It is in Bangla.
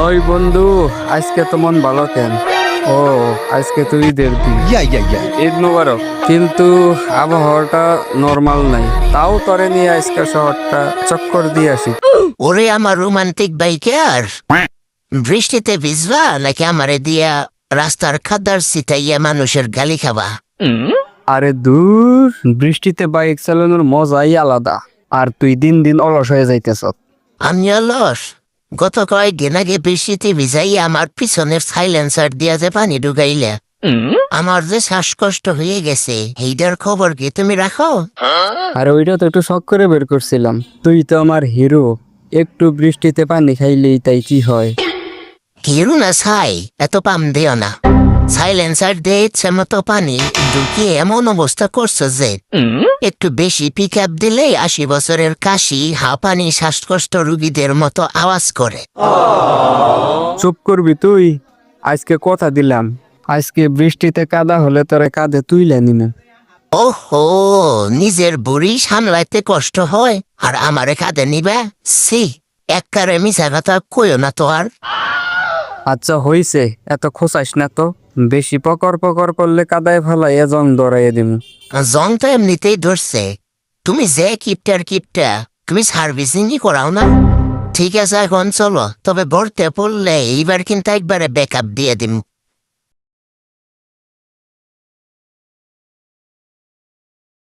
ওই বন্ধু, আজকে তো মন ভালো কেন? ও, আজকে তো ঈদের দিন। ঈদ মোবারক। কিন্তু আবহাওয়াটা নরমাল নাই, তাও তরে নিয়ে আজকে শহরটা চক্কর দিয়ে আসি। ওরে আমার রোমান্টিক বাইকার, বৃষ্টিতে ভিজবা নাকি আমারে দিয়া রাস্তার খাদ্দার সিটাইয়া মানুষের গালি খাবা? আরে দূর, বৃষ্টিতে বাইক চালানোর মজাই আলাদা। আর তুই দিন দিন অলস হয়ে যাইতেছ। আমি অলস? গত কয়েকদিন আগে বৃষ্টিতে ভিজাইয়া আমার পিছনের সাইলেন্সার দিয়া যে পানি ঢুকাইলে আমার যে শ্বাসকষ্ট হয়ে গেছে, এইটার খবর কি তুমি রাখো? আর ওইটা তো একটু শখ করে বের করছিলাম। তুই তো আমার হিরো, একটু বৃষ্টিতে পানি খাইলেই তাই কি হয়? হিরু না ছাই, এত পাম দিও না। সাইলেন্সার দিয়ে ইচ্ছে মতো পানি ঢুকিয়ে এমন অবস্থা করছো যে একটু বেশি পিক আপ দিলেই 80 বছরের কাশি হাঁপানি শ্বাসকষ্ট রুগীদের মতো আওয়াজ করে। চুপ করবি তুই। আজকে কথা দিলাম, আজকে বৃষ্টিতে কাদা হলে তোরে কাঁধে তুইলে নিমু। ওহো, নিজের বুড়ি সামলাইতে কষ্ট হয় আর আমারে কাঁধে নিবে? সি, একবারে মিশা কথা কইও না তো আর। আচ্ছা হইছে, এত খোসাইস না তো। বেশি পকর পকর করলে কাদায় ফেলাইয়া জং ধরাইয়া দিমু। জং তো এমনিতেই ধরছে। তুমি যে কিপটা তুমি সার্ভিসিংই করাও না। ঠিক আছে, এখন চলো, তবে ভরতে পড়লে এইবার কিন্তু একবারে ব্যাকআপ দিয়ে দিম।